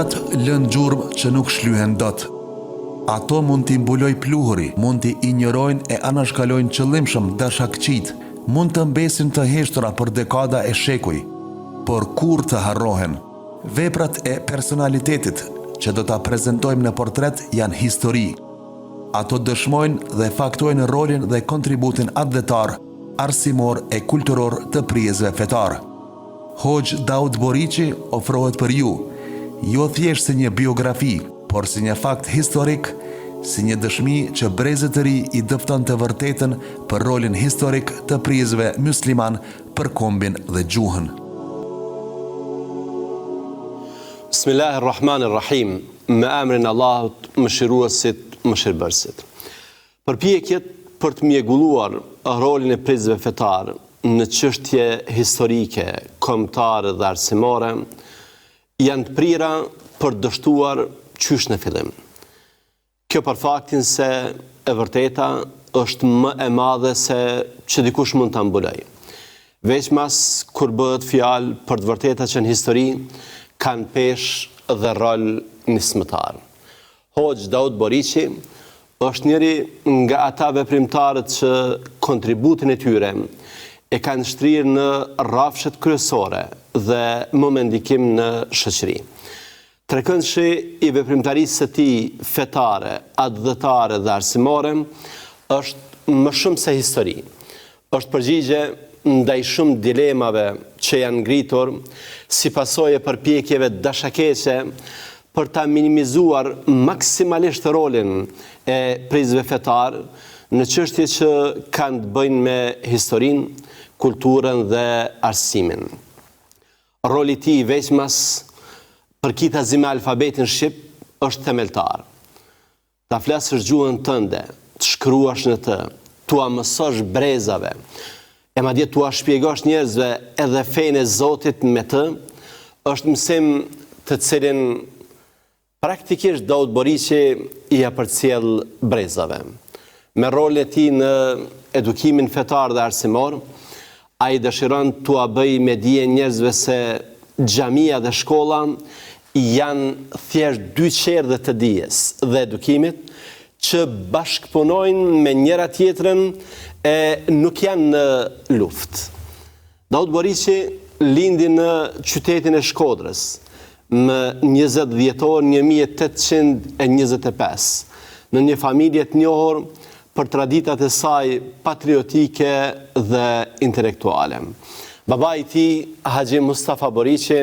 Gjërat lën gjurmë që nuk shlyhen dot. Ato mund t'i mbuloj pluhuri, mund t'i injorojnë e anashkalojnë qëllimshëm dashakqit, mund të mbesin të heshtura për dekada e shekuj, por kur të harrohen. Veprat e personalitetit që do t'a prezentojmë në portret janë histori. Ato dëshmojnë dhe faktojnë rolin dhe kontributin atletar, arsimor e kulturor të prijezve fetar. Hoxh Daud Boriqi ofrohet për ju, jo thjesht si një biografi, por si një fakt historik, si një dëshmi që brezët të ri i dëfton të vërtetën për rolin historik të prijezve musliman për kombin dhe gjuhën. Bismillahirrahmanirrahim, me emrin Allahut, mëshiruesit, mëshirbërësit. Përpjekjet për të mjegulluar rolin e prijezve fetar në çështje historike, kombëtare dhe arsimore, janë të prira për dështuar qysh në fillim. Kjo për faktin se e vërteta është më e madhe se që dikush mund të mbuloj. Veçmas kur bëhet fjalë për të vërteta që në histori kanë peshë dhe rol nismëtar. Hoxh Daud Boriqi është njëri nga ata veprimtarët që kontributin e tyre e kanë shtrirë në rrafshet kryesore dhe më mendikim në shoqëri. Trekëndshi i veprimtarisë së tij fetare, adhëtare dhe arsimore është më shumë se histori. Është përgjigje ndaj shumë dilemave që janë ngritur si pasojë e përpjekjeve dashakeqe për ta minimizuar maksimalisht rolin e prijezve fetar në çështje që kanë të bëjnë me historinë, kulturën dhe arsimin. Roli i tij veçmas për kitazi me alfabetin shqip është themeltar. Ta flasësh gjuhën tënde, të shkruash në të, tua mësosh brezave, e madje tua shpjegosh njerëzve edhe fenë e Zotit me të, është mësim të cilin praktikisht Daud Boriqi i përcjell brezave. Me rolin e tij në edukimin fetar dhe arsimor, ai dëshiron t'ua bëj me dije njerëzve se xhamia dhe shkolla janë thjesht dy qerdhe të dijes dhe edukimit që bashkëpunojnë me njëra tjetrën e nuk janë në luftë. Daud Boriqi lindi në qytetin e Shkodrës më 20 dhjetor 1825 në një familje të njohur për traditat e saj patriotike dhe intelektuale. Babai i tij, Haxhi Mustafa Boriqi,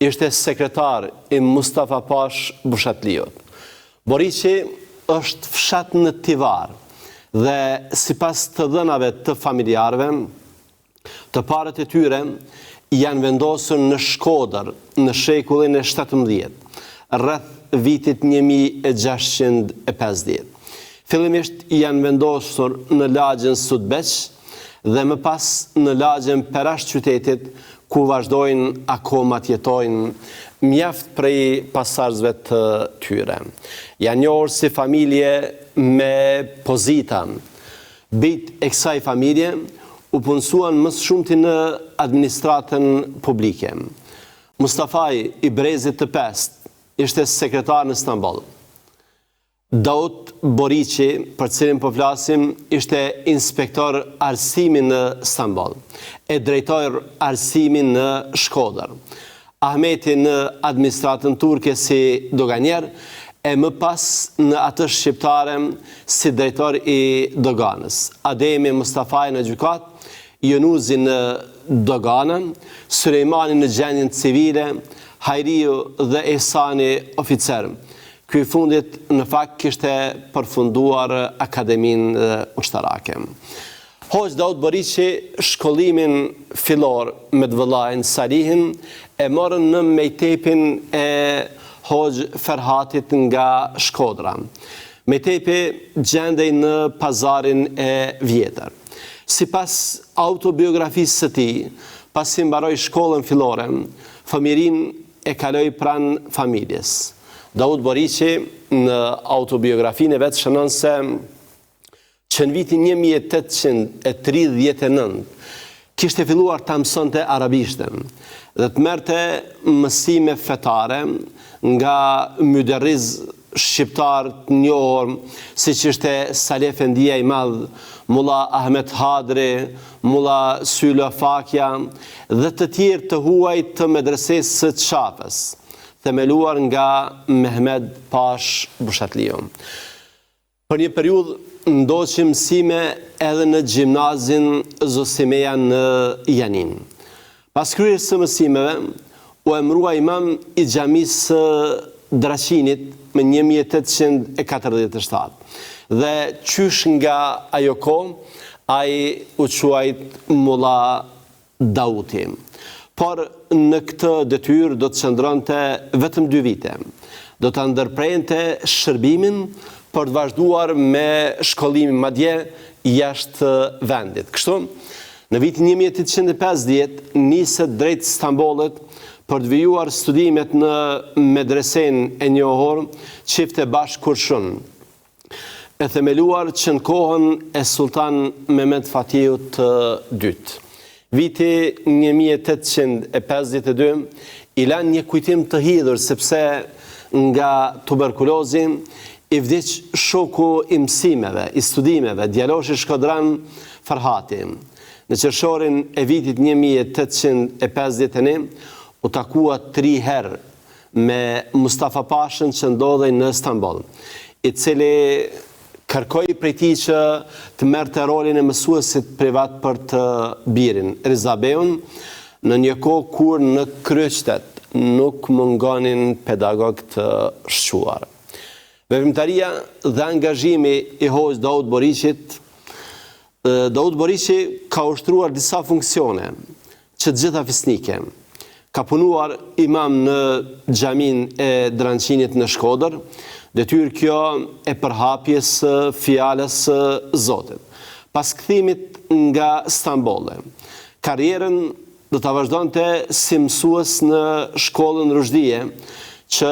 ishte sekretar i Mustafa Pash Bushatliut. Boriqi është fshat në Tivar dhe sipas të dhënave të familjarëve, të parët e tyre janë vendosur në Shkodër në shekullin e 17, rreth vitit 1650. Fillimisht janë vendosur në lagjen Sudbeq dhe më pas në lagjen Perash qytetit, ku vazhdojnë akoma të jetojnë mjaft prej pasardhësve të tyre. Janë njohur si familje me pozita. Bijtë e kësaj familje u punësuan më së shumti në administratën publike. Mustafaj i Brezit të Pest ishte sekretar në Stamboll. Daud Boriqi, për cilin po flasim, ishte inspektor arsimi në Stamboll, e drejtor arsimi në Shkodër. Ahmeti në administratën turke si doganier, e më pas në atë shqiptare si drejtor i doganës. Ademi Mustafaj në gjykat, Jonuzi në doganën, Sulejmani në gjendjen civile, Hajriu dhe Ehsani oficer. Ky i fundit në fakt kishte përfunduar akademinë ushtarake. Hoxh Daud Boriqi shkollimin fillor me të vëllain Salihin e morën në mejtepin e Hoxh Ferhatit nga Shkodra. Mejtepi gjendej në pazarin e vjetër. Sipas autobiografisë së tij, pasi mbaroi shkollën fillore, fëmirin e kaloi pranë familjes. Daud Boriqi në autobiografinë e vetë shënon se që në vitin 1839 kishte filluar të mësonte arabishtën dhe të merrte mësime fetare nga myderriz shqiptar të njohur, siç ishte Saleh Efendia i Madh, Mulla Ahmet Hadri, Mulla Sylo Fakja dhe të tjerë të huaj të medresesë së Çapës, themeluar nga Mehmed Pash Bushatliu. Për një periudhë ndoqim mësime edhe në gjimnazin Zosimeja në Janin. Pas kryerjes së mësimeve, u emërua imam i xhamisë së Draqinit me 1847. Dhe qysh nga ajo kohë, ai u quajt Mulla Dauti. Por në këtë detyrë do të qëndronte vetëm 2 vite. Do të ndërprente shërbimin për të vazhduar me shkollimin madje jashtë vendit. Kështu, në vitin 1850 niset drejt Stambollit për të vijuar studimet në medresen e njohur Çifte Bash Kurshun, e themeluar që në kohën e Sultan Mehmed Fatiut të dytë. Viti 1852 i lan një kujtim të hidhur sepse nga tuberkulozi i vdiq shoku i mësimeve, i studimeve, djaloshi Shkodran Farhati. Në qershorin e vitit 1851 u takua 3 herë me Mustafa Pashën që ndodhej në Stamboll, i cili kërkoi prej tij që të merrte rolin e mësuesit privat për të birin, Rizabeun, në një kohë kur në kryeqytet nuk mungonin pedagog të shquar. Veprimtaria dhe angazhimi i Hoxh Daud Boriqit. Daud Boriqi ka ushtruar disa funksione që të gjitha fisnike. Ka punuar imam në xhamin e Dranqinit në Shkodër, detyrë kjo e përhapjes së fjalës së Zotit. Pas kthimit nga Stambolli, karrierën do ta vazhdonte si mësues në shkollën Rushdie, që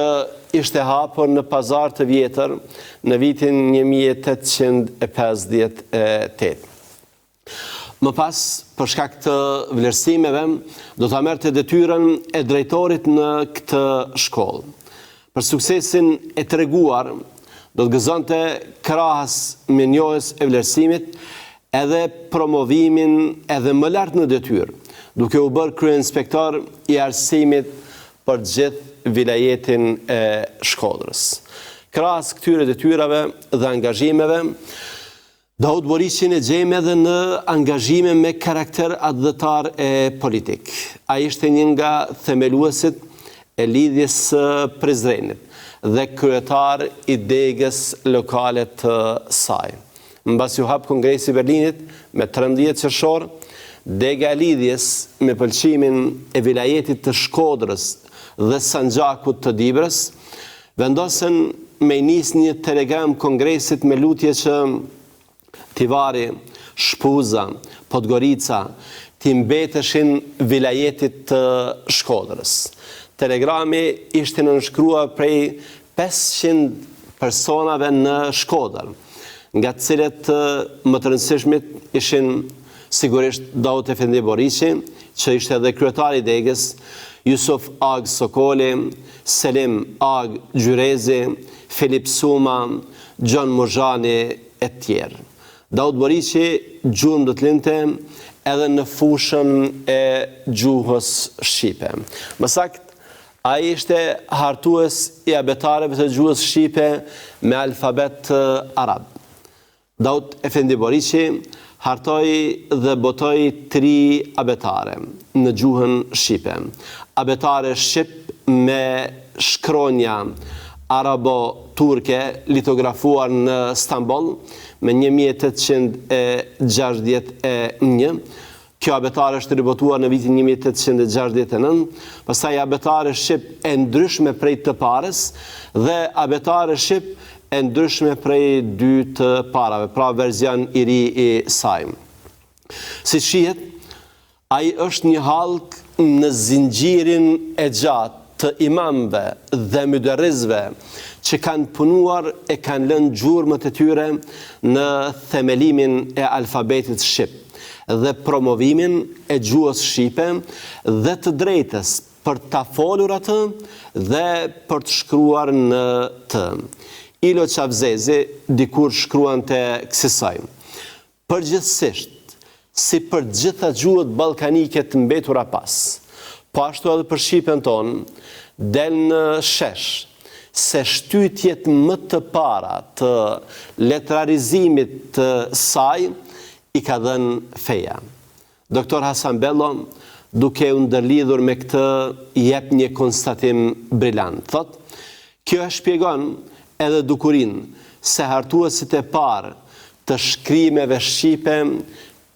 ishte hapur në Pazar të Vjetër në vitin 1858. Më pas, për shkak të vlerësimeve, do ta merrte detyrën e drejtorit në këtë shkollë. Për suksesin e treguar, do të gëzonte krahas me njohjes e vlerësimit edhe promovimin edhe më lart në detyrë, duke u bërë kryeinspektor i arsimit për gjithë vilajetin e Shkodrës. Krahas këtyre detyrave dhe angazhimeve, Daud Boriqin e gjejmë edhe në angazhime me karakter adhëtar e politik. Ai ishte një nga themeluesit e lidhjes së Prizrenit dhe kryetar i degës lokale të saj. Mbas u hap Kongresi i Berlinit me 13 qershor, dega e lidhjes me pëlqimin e vilajetit të Shkodrës dhe Sanxhakut të Dibrës vendosen me nis një telegram Kongresit me lutje që Tivari, Shpuza, Podgorica t'i mbeteshin vilajetit të Shkodrës. Telegrami ishte nënshkruar prej 500 personave në Shkodër, nga të cilët më të rëndësishmit ishin sigurisht Daud Efendi Boriqi, që ishte edhe kryetari i degës, Yusuf Ag Sokoli, Selim Ag Gjyrezi, Filip Suma, Gjon Muzhani e tjerë. Daud Boriqi gjuhën do të linte edhe në fushën e gjuhës shqipe. Më saktë, ai ishte hartues i abetarëve të gjuhës shqipe me alfabet arab. Daud Efendi Boriqi hartoi dhe botoi 3 abetare në gjuhën shqipe. Abetare shqip me shkronja arabo-turke litografuar në Stamboll me 1861. Kjo abetare është ribotuar në vitin 1869, pastaj abetare shqip e ndryshme prej të parës dhe abetare shqip e ndryshme prej 2 të parave, pra verzion i ri i saj. Si shihet, ai është një hallk në zinxhirin e gjatë të imamëve dhe myderrizve që kanë punuar e kanë lënë gjurmët e tyre në themelimin e alfabetit shqip. dhe promovimin e gjuhës shqipe dhe të drejtës për ta folur atë dhe për të shkruar në të. Ilo Qavzezi dikur shkruan të kësaj: përgjithsisht, si për gjitha gjuhët ballkanike të mbetura pas, po ashtu edhe për shqipen tonë, del në shesh se shtytjet më të para të letrarizimit të saj i ka dhënë feja. Doktor Hasan Bello, duke u ndërlidhur me këtë, jep një konstatim brillant. Thot, kjo e shpjegon edhe dukurin se hartuesit e parë të shkrimeve shqipe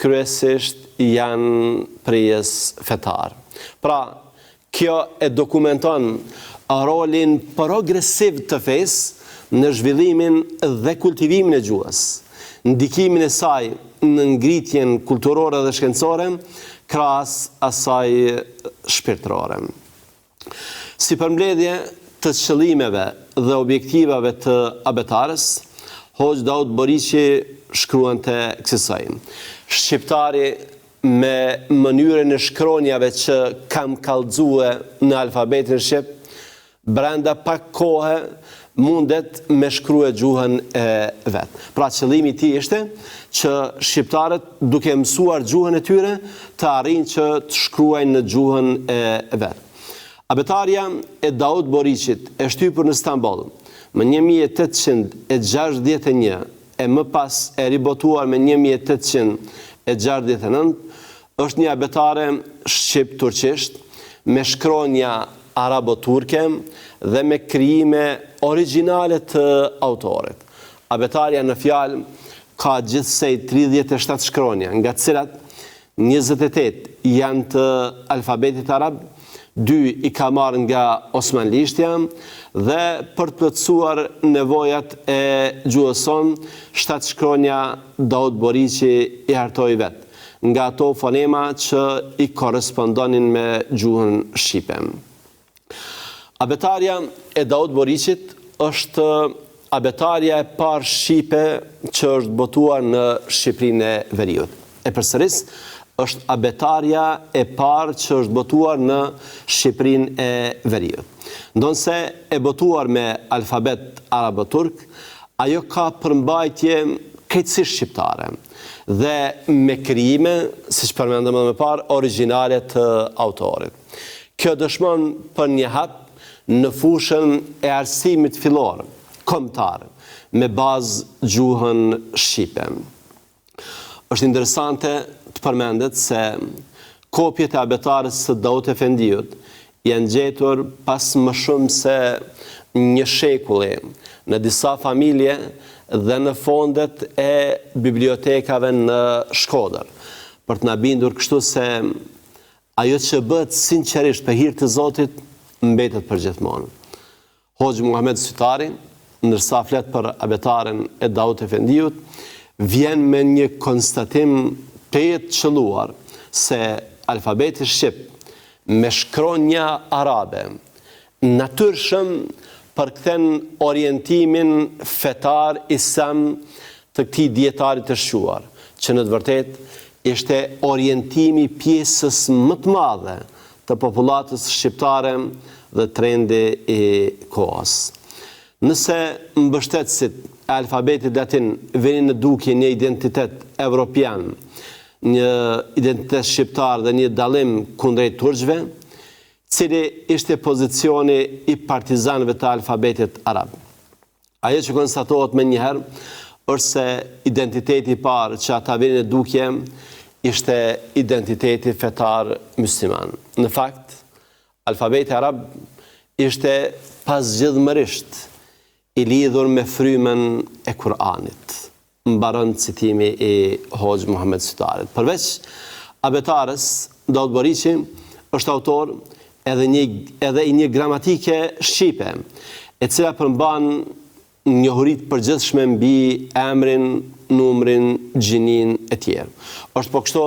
kryesisht janë përjes fetar. Pra, kjo e dokumenton rolin progresiv të fesë në zhvillimin dhe kultivimin e gjuhës, ndikimin e saj në ngritjen kulturore dhe shkencore, krahas asaj shpirtërore. Si përmbledhje të qëllimeve dhe objektivave të abetarës, Hoxh Daud Boriqi shkruan të kësaj: shqiptari me mënyrën e shkronjave që kam kallëzue në alfabetin shqip, brenda pak kohe mundet me shkrue gjuhën e vetë. Pra qëllimi i tij ishte që shqiptarët duke mësuar gjuhën e tyre të arrijnë që të shkruajnë në gjuhën e vetë. Abetarja e Daud Boriqit e shtypur në Stamboll më 1861 e më pas e ribotuar me 1869, është një abetare shqip-turqisht me shkronja arabo-turke dhe me krijime origjinale të autorit. Abetarja në fjalë ka gjithsej 37 shkronja, nga të cilat 28 janë të alfabetit arab, 2 i ka marrë nga osmanlishtja dhe për të plotësuar nevojat e gjuhës sonë, 7 shkronja Daud Boriqi i hartoi vetë, nga ato fonema që i korrespondonin me gjuhën shqipe. Abetarja e Daud Boriqit është abetarja e parë shqipe që është botuar në Shqipërinë e Veriut. E përsëris, është abetarja e parë që është botuar në Shqipërinë e Veriut. Ndonse e botuar me alfabet arabo-turk, ajo ka përmbajtje krejtësisht shqiptare dhe me krijime, siç përmendëm më parë, origjinale të autorit. Kjo dëshmon për një hap në fushën e arsimit fillor, kombëtar, me bazë gjuhën shqipe. Është interesante të përmendet se kopjet e abetarës së Daud Efendiut janë gjetur pas më shumë se një shekulli në disa familje dhe në fondet e bibliotekave në Shkodër, për të na bindur kështu se ajo që bëhet sinqerisht për hir të Zotit mbetet për gjithmonë. Hoxh Muhamet Sytari, ndërsa flet për abetaren e Daud Efendiut, vjen me një konstatim të jetë qëlluar se alfabeti shqip me shkronja arabe natyrshëm përkthen orientimin fetar islam të këtij dietarit të shquar, që në të vërtetë ishte orientimi pjesës më të madhe të popullatës shqiptare dhe trendi i kohës. Nëse mbështetësit e alfabetit latin vinin në dukje një identitet evropian, një identitet shqiptar dhe një dallim kundrejt turqve, cili ishte pozicioni i partizanëve të alfabetit arab. Ajo që konstatohet me njëherë është se identiteti i parë që ata vinin në dukje ishte identiteti fetar musliman. Në fakt, alfabeti arab ishte pasgjidhmërisht i lidhur me frymën e Kur'anit, mbaron citimi i Hoxh Muhamet Sytarit. Përveç abetarës, Daud Boriqi është autor edhe i një gramatike shqipe, e cila përmban njohuritë përgjithshme mbi emrin, numrin, gjinin e tjerë. Është po kështu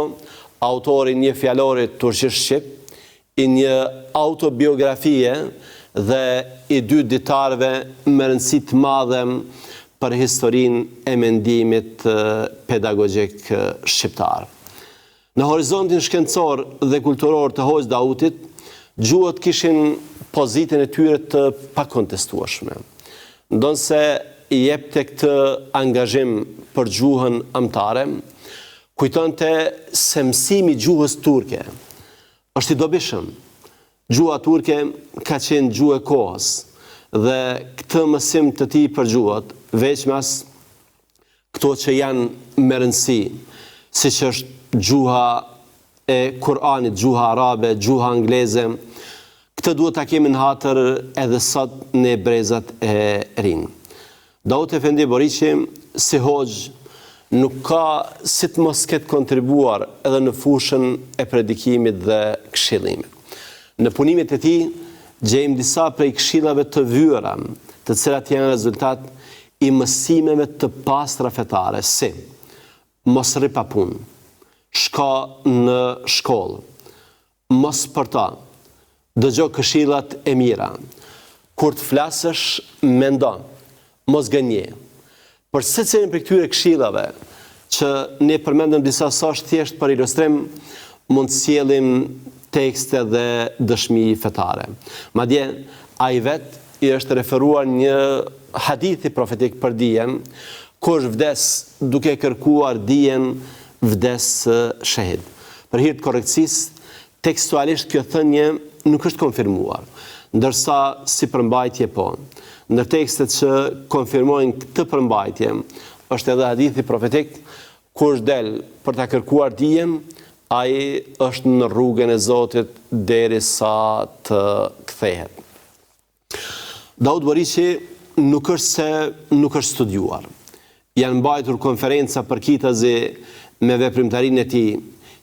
autori një fjalorit turqisht shqip, i një autobiografie dhe i 2 ditarëve me rëndësi të madhe për historinë e mendimit pedagogjik shqiptar. Në horizontin shkencor dhe kulturor të Hoxh Dautit, gjuhët kishin pozitën e tyre të pakontestueshme. Ndonse i jepte këtë angazhim për gjuhën amtare, kujtonte se mësimi gjuhës turke është i dobishëm. Gjuha turke ka qenë gjuhë e kohës dhe këtë mësim të tij për gjuhët, veçmas këto që janë me rëndësi, siç është gjuha e Kur'anit, gjuha arabe, gjuha angleze, këtë duhet ta kemi në hatër edhe sot në brezat e rinj. Daud Efendi Boriqi, si hoxh, nuk ka si të mos ketë kontribuar edhe në fushën e predikimit dhe këshillimit. Në punimet e tij gjejmë disa prej këshillave të vyera, të cilat janë rezultat i mësimeve të pastra fetare, si mos rri pa punë, shko në shkollë, mos përta, dëgjo këshillat e mira, kur të flasësh, mendo, mos gënje. Për secilin prej këtyre këshillave, që ne përmendëm disa sash thjesht për ilustrim, mund të sjellim tekste dhe dëshmi fetare. Madje, ai vetë i është referuar një hadithi profetik për dijen, kush vdes duke kërkuar dijen, vdes shahid. Për hir të korrekcisë, tekstualisht kjo thënie nuk është konfirmuar, ndërsa si përmbajtje po. Ndër tekstet që konfirmojnë këtë përmbajtje, është edhe hadithi profetik, kush del për ta kërkuar dijen, ai është në rrugën e Zotit derisa të kthehet. Daud Boriqi nuk është se nuk është studiuar. Janë mbajtur konferenca përkitazi me veprimtarinë e tij,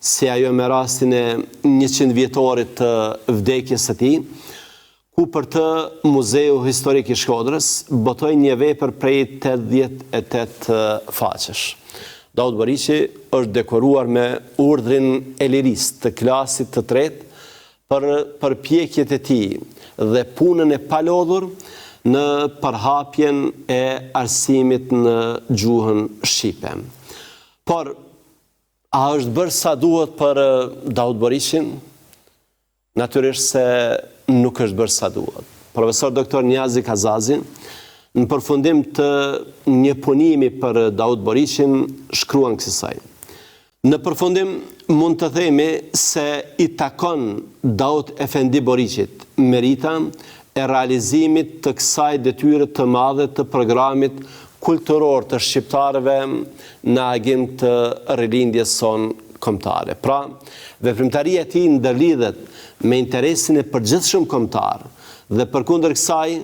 si ajo me rastin e 100 vjetorit të vdekjes së tij, ku për të Muzeu Historik i Shkodrës botoi një vepër prej 88 faqesh. Daud Boriqi është dekoruar me urdhrin e lirisë të klasit të tretë për përpjekjet e tij dhe punën e palodhur në përhapjen e arsimit në gjuhën shqipe. Por, a është bërë sa duhet për Daud Boriqin? Natyrisht se nuk është bërë sa duhet. Profesor Dr. Niazi Kazazi, në përfundim të një punimi për Daud Boriqin, shkruan kësaj. Në përfundim mund të themi se i takon Daud Efendi Boriqit merita e realizimit të kësaj detyre të madhe të programit kulturor të shqiptarëve në agim të rilindjes son kombëtare. Pra, veprimtaria e tij ndërlidhet me interesin e përgjithshëm kombëtar dhe përkundër kësaj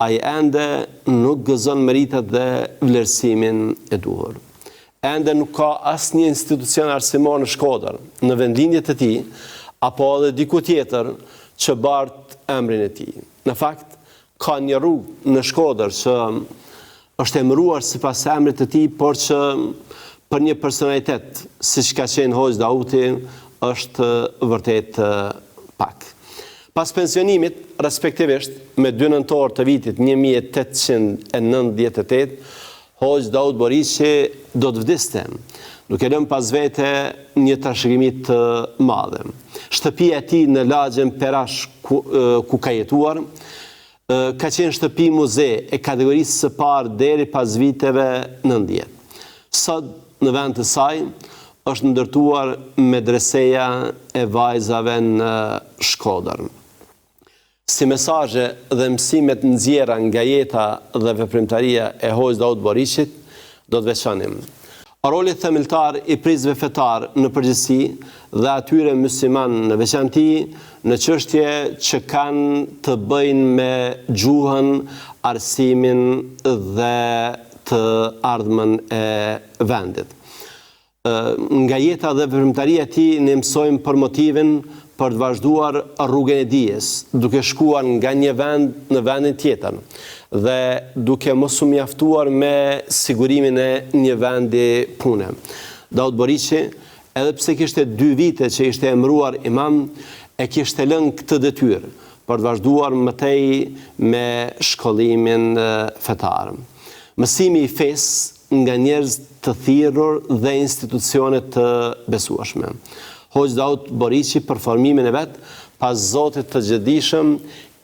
ai ende nuk gëzon meritat dhe vlerësimin e duhur. Ende nuk ka asnjë institucion arsimor në Shkodër, në vendlindjet të tij, apo edhe diku tjetër që bart emrin e tij. Në fakt, ka një rrugë në Shkodër që është emëruar sipas emrit të tij, por që për një personalitet, siç ka qenë Hoxh Dauti, është vërtet pak. Pas pensionimit, respektivisht, me 2 nëntor të vitit 1898, Hoxh Daud Boriqi do të vdiste, duke lënë pas vete një trashëgimi të madhe. Shtëpia e tij në lagjen Perash, ku ka jetuar, ka qenë shtëpi muze e kategorisë së parë deri pas viteve 90. Sot, në vend të saj, është ndërtuar medreseja e vajzave në Shkodër. Si mesazhe dhe mësimet nxjerra nga jeta dhe veprimtaria e Hoxh Daud Boriqit, do të veçonim roli themeltar i prizve fetar në përgjithësi dhe atyre musliman në veçanti në çështje që kanë të bëjnë me gjuhën, arsimin dhe të ardhmen e vendit. Nga jeta dhe veprimtaria e tij ne mësojmë për motivin për të vazhduar rrugën e dijes, duke shkuar nga një vend në vendin tjetër dhe duke mos u mjaftuar me sigurimin e një vendi pune. Daud Boriqi, edhe pse kishte 2 vite që ishte emëruar imam, e kishte lënë këtë detyrë për të vazhduar mëtej me shkollimin fetar. Mësimi i fesë nga njerëz të thirrur dhe institucionet të besueshme. Hoxh Daud Boriqi për formimin e vet pas Zotit të Gjëdijshëm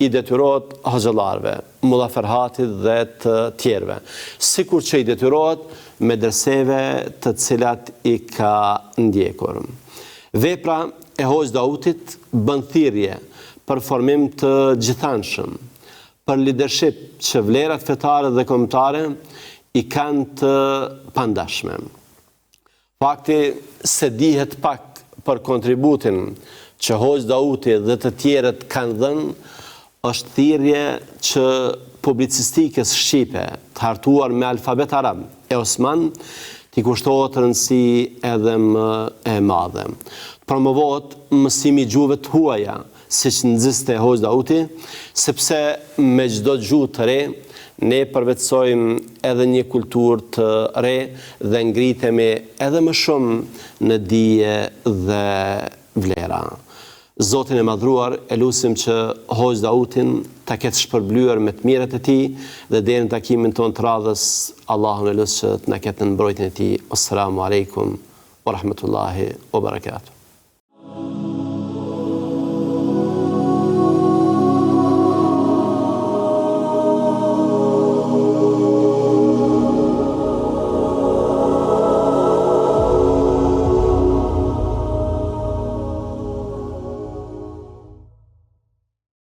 i detyrohet hoxhallarëve, Mulla Ferhatit dhe të tjerëve, sikur që i detyrohet medreseve të cilat i ka ndjekur. Vepra e Hoxh Daudit bën thirrje për formim të gjithanshëm, për leadership që vlerat fetare dhe kombëtare i kanë të pandashme. Fakti se dihet pak për kontributin që Hoxh Dauti dhe të tjerët kanë dhënë është thirrje që publicistikës shqipe të hartuar me alfabet arab e Osman t'i kushtohet rëndësi edhe më e madhe. Promovohet mësimi gjuhëve të huaja, siç nxiste Hoxh Dauti, sepse me çdo gjuhë të re ne përvetësojmë edhe një kulturë të re dhe ngritemi edhe më shumë në dije dhe vlera. Zotin e madhruar e lutim që Hoxh Daudin ta ketë shpërblyer me të mirat e tij dhe deri në takimin tonë të radhës Allahun e lut që të na ketë në mbrojtjen e tij. Assalamu alaikum wa rahmatullahi wa barakatuh.